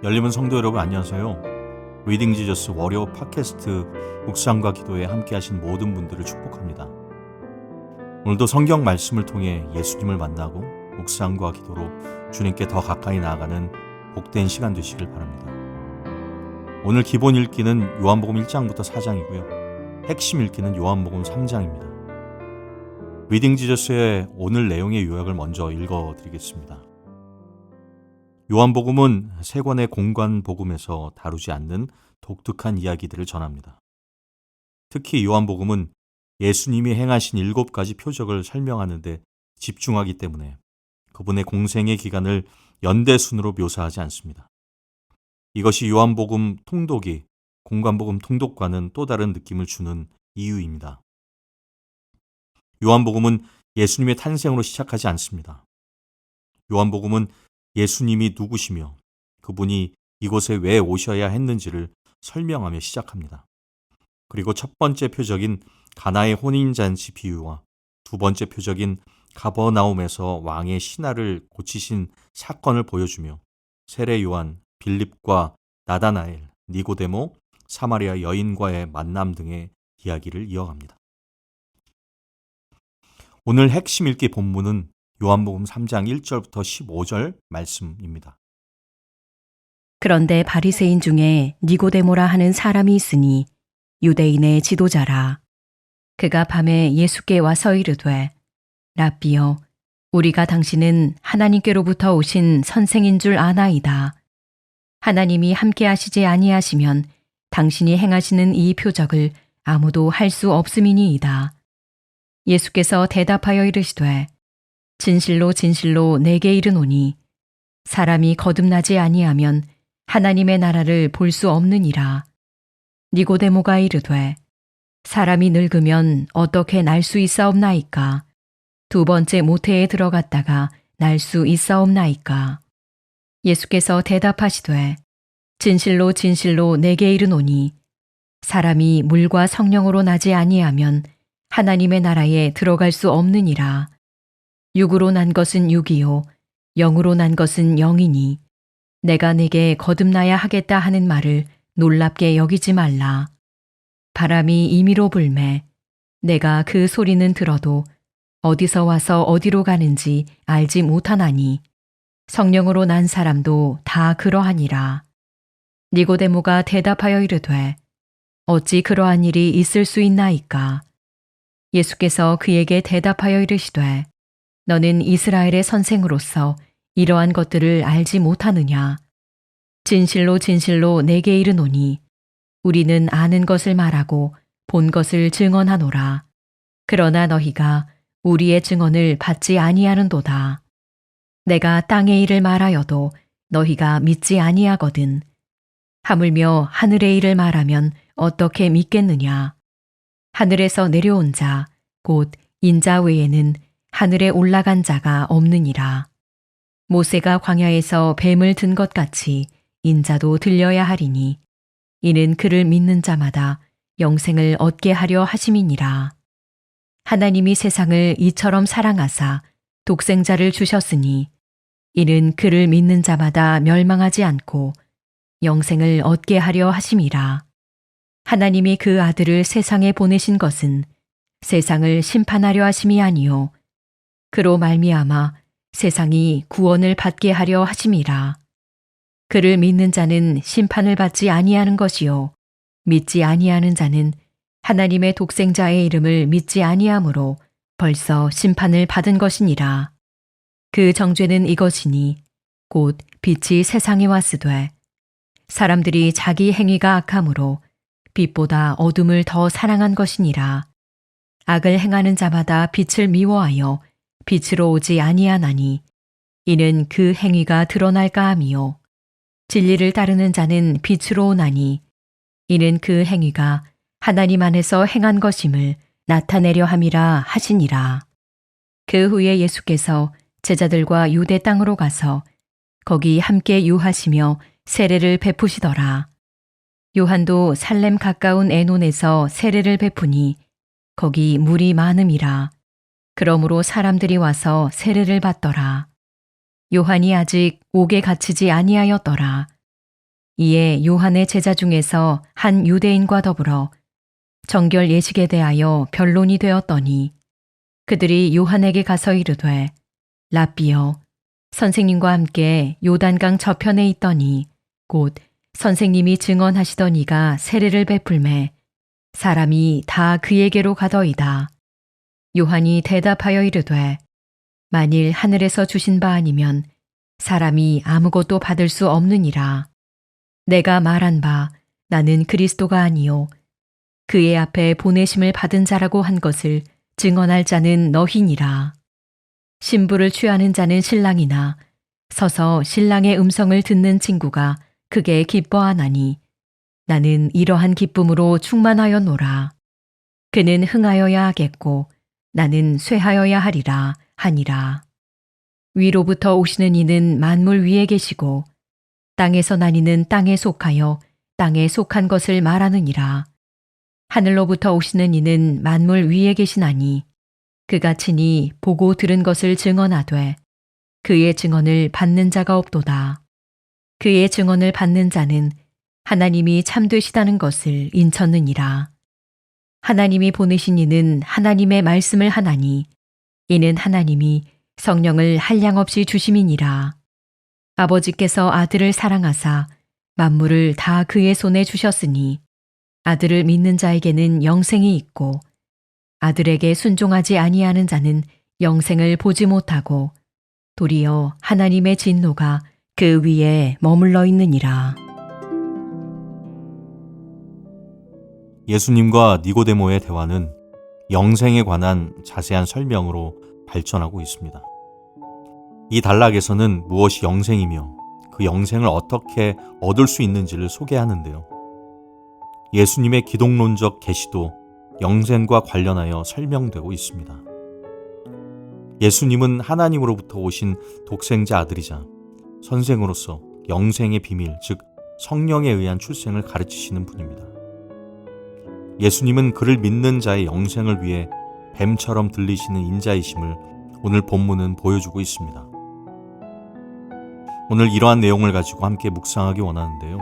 열림은 성도 여러분 안녕하세요. 리딩 지저스 월요 팟캐스트 묵상과 기도에 함께 하신 모든 분들을 축복합니다. 오늘도 성경 말씀을 통해 예수님을 만나고 묵상과 기도로 주님께 더 가까이 나아가는 복된 시간 되시길 바랍니다. 오늘 기본 읽기는 요한복음 1장부터 4장이고요. 핵심 읽기는 요한복음 3장입니다. 리딩 지저스의 오늘 내용의 요약을 먼저 읽어드리겠습니다. 요한복음은 세 권의 공관 복음에서 다루지 않는 독특한 이야기들을 전합니다. 특히 요한복음은 예수님이 행하신 7가지 표적을 설명하는 데 집중하기 때문에 그분의 공생의 기간을 연대순으로 묘사하지 않습니다. 이것이 요한복음 통독이 공관복음 통독과는 또 다른 느낌을 주는 이유입니다. 요한복음은 예수님의 탄생으로 시작하지 않습니다. 요한복음은 예수님이 누구시며 그분이 이곳에 왜 오셔야 했는지를 설명하며 시작합니다. 그리고 첫 번째 표적인 가나의 혼인잔치 비유와 두 번째 표적인 가버나움에서 왕의 신하를 고치신 사건을 보여주며 세례 요한, 빌립과 나다나엘, 니고데모, 사마리아 여인과의 만남 등의 이야기를 이어갑니다. 오늘 핵심 읽기 본문은 요한복음 3장 1절부터 15절 말씀입니다. 그런데 바리새인 중에 니고데모라 하는 사람이 있으니 유대인의 지도자라. 그가 밤에 예수께 와서 이르되 랍비여 우리가 당신은 하나님께로부터 오신 선생인 줄 아나이다. 하나님이 함께 하시지 아니하시면 당신이 행하시는 이 표적을 아무도 할 수 없음이니이다. 예수께서 대답하여 이르시되 진실로 진실로 내게 이르노니 사람이 거듭나지 아니하면 하나님의 나라를 볼 수 없느니라. 니고데모가 이르되 사람이 늙으면 어떻게 날 수 있사옵나이까? 두 번째 모태에 들어갔다가 날 수 있사옵나이까? 예수께서 대답하시되 진실로 진실로 내게 이르노니 사람이 물과 성령으로 나지 아니하면 하나님의 나라에 들어갈 수 없느니라. 육으로 난 것은 육이요 영으로 난 것은 영이니 내가 네게 거듭나야 하겠다 하는 말을 놀랍게 여기지 말라. 바람이 임의로 불매 내가 그 소리는 들어도 어디서 와서 어디로 가는지 알지 못하나니 성령으로 난 사람도 다 그러하니라. 니고데모가 대답하여 이르되 어찌 그러한 일이 있을 수 있나이까? 예수께서 그에게 대답하여 이르시되 너는 이스라엘의 선생으로서 이러한 것들을 알지 못하느냐? 진실로 진실로 내게 이르노니 우리는 아는 것을 말하고 본 것을 증언하노라. 그러나 너희가 우리의 증언을 받지 아니하는도다. 내가 땅의 일을 말하여도 너희가 믿지 아니하거든. 하물며 하늘의 일을 말하면 어떻게 믿겠느냐? 하늘에서 내려온 자, 곧 인자 외에는 하늘에 올라간 자가 없느니라. 모세가 광야에서 뱀을 든 것 같이 인자도 들려야 하리니 이는 그를 믿는 자마다 영생을 얻게 하려 하심이니라. 하나님이 세상을 이처럼 사랑하사 독생자를 주셨으니 이는 그를 믿는 자마다 멸망하지 않고 영생을 얻게 하려 하심이라. 하나님이 그 아들을 세상에 보내신 것은 세상을 심판하려 하심이 아니요 그로 말미암아 세상이 구원을 받게 하려 하심이라. 그를 믿는 자는 심판을 받지 아니하는 것이요 믿지 아니하는 자는 하나님의 독생자의 이름을 믿지 아니하므로 벌써 심판을 받은 것이니라. 그 정죄는 이것이니 곧 빛이 세상에 왔으되 사람들이 자기 행위가 악함으로 빛보다 어둠을 더 사랑한 것이니라. 악을 행하는 자마다 빛을 미워하여 빛으로 오지 아니하나니 이는 그 행위가 드러날까 함이요 진리를 따르는 자는 빛으로 오나니 이는 그 행위가 하나님 안에서 행한 것임을 나타내려 함이라 하시니라. 그 후에 예수께서 제자들과 유대 땅으로 가서 거기 함께 유하시며 세례를 베푸시더라. 요한도 살렘 가까운 에논에서 세례를 베푸니 거기 물이 많음이라. 그러므로 사람들이 와서 세례를 받더라. 요한이 아직 옥에 갇히지 아니하였더라. 이에 요한의 제자 중에서 한 유대인과 더불어 정결 예식에 대하여 변론이 되었더니 그들이 요한에게 가서 이르되 랍비여 선생님과 함께 요단강 저편에 있더니 곧 선생님이 증언하시던 이가 세례를 베풀매 사람이 다 그에게로 가더이다. 요한이 대답하여 이르되 만일 하늘에서 주신 바 아니면 사람이 아무것도 받을 수 없느니라. 내가 말한 바 나는 그리스도가 아니요 그의 앞에 보내심을 받은 자라고 한 것을 증언할 자는 너희니라. 신부를 취하는 자는 신랑이나 서서 신랑의 음성을 듣는 친구가 크게 기뻐하나니 나는 이러한 기쁨으로 충만하였노라. 그는 흥하여야 하겠고 나는 쇠하여야 하리라 하니라. 위로부터 오시는 이는 만물 위에 계시고 땅에서 난 이는 땅에 속하여 땅에 속한 것을 말하느니라. 하늘로부터 오시는 이는 만물 위에 계시나니 그가 친히 보고 들은 것을 증언하되 그의 증언을 받는 자가 없도다. 그의 증언을 받는 자는 하나님이 참되시다는 것을 인쳤느니라. 하나님이 보내신 이는 하나님의 말씀을 하나니 이는 하나님이 성령을 한량없이 주심이니라. 아버지께서 아들을 사랑하사 만물을 다 그의 손에 주셨으니 아들을 믿는 자에게는 영생이 있고 아들에게 순종하지 아니하는 자는 영생을 보지 못하고 도리어 하나님의 진노가 그 위에 머물러 있느니라. 예수님과 니고데모의 대화는 영생에 관한 자세한 설명으로 발전하고 있습니다. 이 단락에서는 무엇이 영생이며 그 영생을 어떻게 얻을 수 있는지를 소개하는데요. 예수님의 기독론적 계시도 영생과 관련하여 설명되고 있습니다. 예수님은 하나님으로부터 오신 독생자 아들이자 선생으로서 영생의 비밀, 즉 성령에 의한 출생을 가르치시는 분입니다. 예수님은 그를 믿는 자의 영생을 위해 뱀처럼 들리시는 인자이심을 오늘 본문은 보여주고 있습니다. 오늘 이러한 내용을 가지고 함께 묵상하기 원하는데요.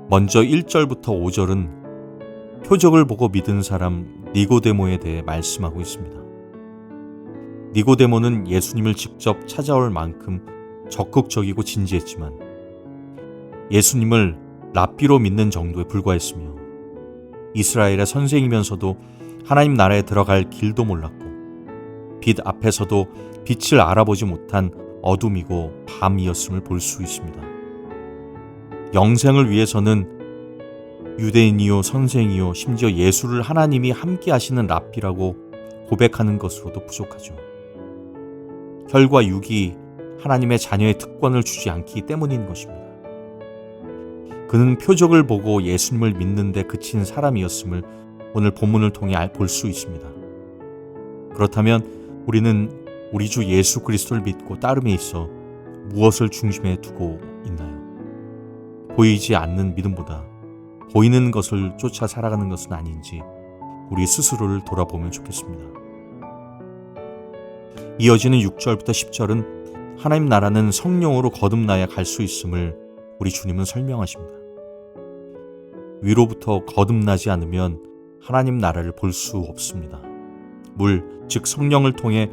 먼저 1절부터 5절은 표적을 보고 믿은 사람 니고데모에 대해 말씀하고 있습니다. 니고데모는 예수님을 직접 찾아올 만큼 적극적이고 진지했지만 예수님을 랍비로 믿는 정도에 불과했으며 이스라엘의 선생이면서도 하나님 나라에 들어갈 길도 몰랐고 빛 앞에서도 빛을 알아보지 못한 어둠이고 밤이었음을 볼 수 있습니다. 영생을 위해서는 유대인이요 선생이요 심지어 예수를 하나님이 함께 하시는 랍비라고 고백하는 것으로도 부족하죠. 혈과 육이 하나님의 자녀의 특권을 주지 않기 때문인 것입니다. 그는 표적을 보고 예수님을 믿는 데 그친 사람이었음을 오늘 본문을 통해 볼 수 있습니다. 그렇다면 우리는 우리 주 예수 그리스도를 믿고 따름에 있어 무엇을 중심에 두고 있나요? 보이지 않는 믿음보다 보이는 것을 쫓아 살아가는 것은 아닌지 우리 스스로를 돌아보면 좋겠습니다. 이어지는 6절부터 10절은 하나님 나라는 성령으로 거듭나야 갈 수 있음을 우리 주님은 설명하십니다. 위로부터 거듭나지 않으면 하나님 나라를 볼 수 없습니다. 즉 성령을 통해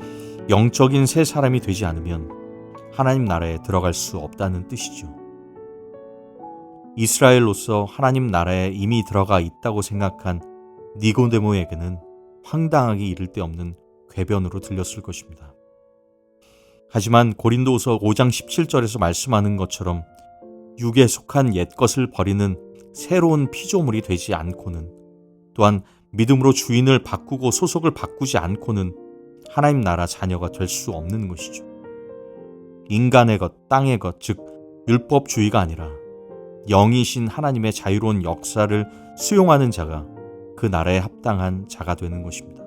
영적인 새 사람이 되지 않으면 하나님 나라에 들어갈 수 없다는 뜻이죠. 이스라엘로서 하나님 나라에 이미 들어가 있다고 생각한 니고데모에게는 황당하기 이를 데 없는 궤변으로 들렸을 것입니다. 하지만 고린도후서 5장 17절에서 말씀하는 것처럼 육에 속한 옛것을 버리는 새로운 피조물이 되지 않고는 또한 믿음으로 주인을 바꾸고 소속을 바꾸지 않고는 하나님 나라 자녀가 될 수 없는 것이죠. 인간의 것, 땅의 것, 즉 율법주의가 아니라 영이신 하나님의 자유로운 역사를 수용하는 자가 그 나라에 합당한 자가 되는 것입니다.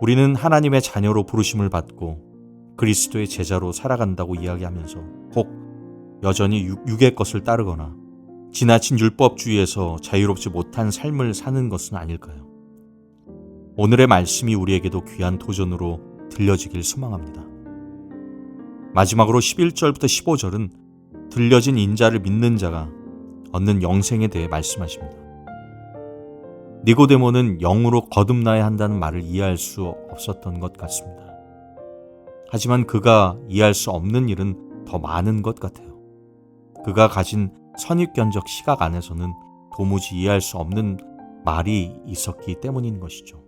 우리는 하나님의 자녀로 부르심을 받고 그리스도의 제자로 살아간다고 이야기하면서 혹 여전히 육의 것을 따르거나 지나친 율법주의에서 자유롭지 못한 삶을 사는 것은 아닐까요? 오늘의 말씀이 우리에게도 귀한 도전으로 들려지길 소망합니다. 마지막으로 11절부터 15절은 들려진 인자를 믿는 자가 얻는 영생에 대해 말씀하십니다. 니고데모는 영으로 거듭나야 한다는 말을 이해할 수 없었던 것 같습니다. 하지만 그가 이해할 수 없는 일은 더 많은 것 같아요. 그가 가진 선입견적 시각 안에서는 도무지 이해할 수 없는 말이 있었기 때문인 것이죠.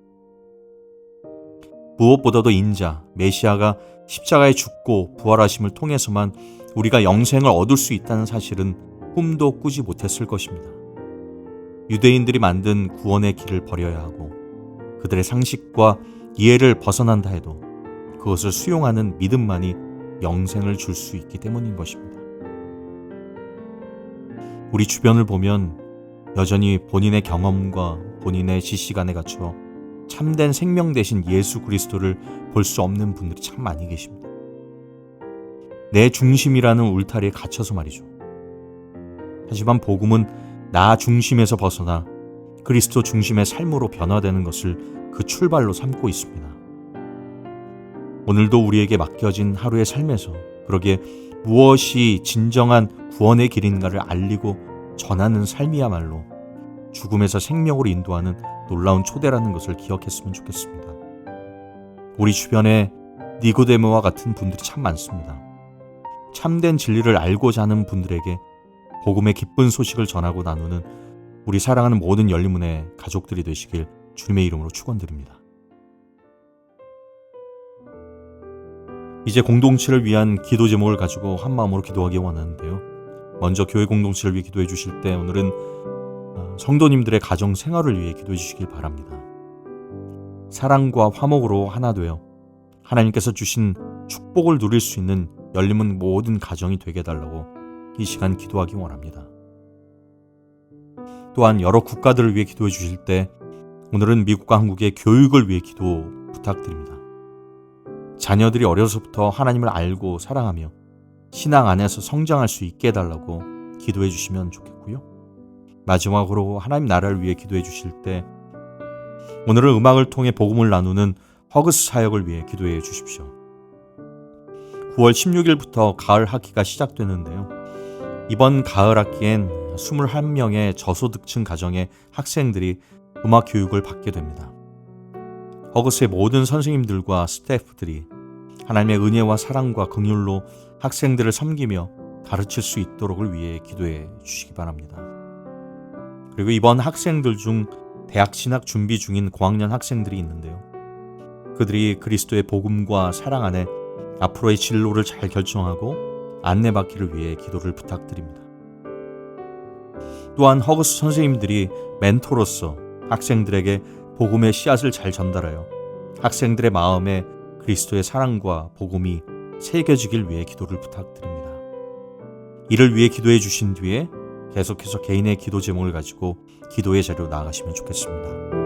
무엇보다도 인자, 메시아가 십자가에 죽고 부활하심을 통해서만 우리가 영생을 얻을 수 있다는 사실은 꿈도 꾸지 못했을 것입니다. 유대인들이 만든 구원의 길을 버려야 하고 그들의 상식과 이해를 벗어난다 해도 그것을 수용하는 믿음만이 영생을 줄 수 있기 때문인 것입니다. 우리 주변을 보면 여전히 본인의 경험과 본인의 지식안에 갇혀 참된 생명 대신 예수 그리스도를 볼 수 없는 분들이 참 많이 계십니다. 내 중심이라는 울타리에 갇혀서 말이죠. 하지만 복음은 나 중심에서 벗어나 그리스도 중심의 삶으로 변화되는 것을 그 출발로 삼고 있습니다. 오늘도 우리에게 맡겨진 하루의 삶에서 그러기에 무엇이 진정한 구원의 길인가를 알리고 전하는 삶이야말로 죽음에서 생명으로 인도하는 놀라운 초대라는 것을 기억했으면 좋겠습니다. 우리 주변에 니고데모와 같은 분들이 참 많습니다. 참된 진리를 알고자 하는 분들에게 복음의 기쁜 소식을 전하고 나누는 우리 사랑하는 모든 열린문의 가족들이 되시길 주님의 이름으로 축원드립니다. 이제 공동체를 위한 기도 제목을 가지고 한 마음으로 기도하기 원하는데요. 먼저 교회 공동체를 위해 기도해 주실 때 오늘은 성도님들의 가정 생활을 위해 기도해 주시길 바랍니다. 사랑과 화목으로 하나 되어 하나님께서 주신 축복을 누릴 수 있는 열림은 모든 가정이 되게 해달라고 이 시간 기도하기 원합니다. 또한 여러 국가들을 위해 기도해 주실 때 오늘은 미국과 한국의 교육을 위해 기도 부탁드립니다. 자녀들이 어려서부터 하나님을 알고 사랑하며 신앙 안에서 성장할 수 있게 해달라고 기도해 주시면 좋겠고요. 마지막으로 하나님 나라를 위해 기도해 주실 때 오늘은 음악을 통해 복음을 나누는 허그스 사역을 위해 기도해 주십시오. 9월 16일부터 가을 학기가 시작되는데요. 이번 가을 학기엔 21명의 저소득층 가정의 학생들이 음악 교육을 받게 됩니다. 허그스의 모든 선생님들과 스태프들이 하나님의 은혜와 사랑과 긍휼로 학생들을 섬기며 가르칠 수 있도록을 위해 기도해 주시기 바랍니다. 그리고 이번 학생들 중 대학 진학 준비 중인 고학년 학생들이 있는데요. 그들이 그리스도의 복음과 사랑 안에 앞으로의 진로를 잘 결정하고 안내받기를 위해 기도를 부탁드립니다. 또한 허그스 선생님들이 멘토로서 학생들에게 복음의 씨앗을 잘 전달하여 학생들의 마음에 그리스도의 사랑과 복음이 새겨지길 위해 기도를 부탁드립니다. 이를 위해 기도해 주신 뒤에 계속해서 개인의 기도 제목을 가지고 기도의 자리로 나아가시면 좋겠습니다.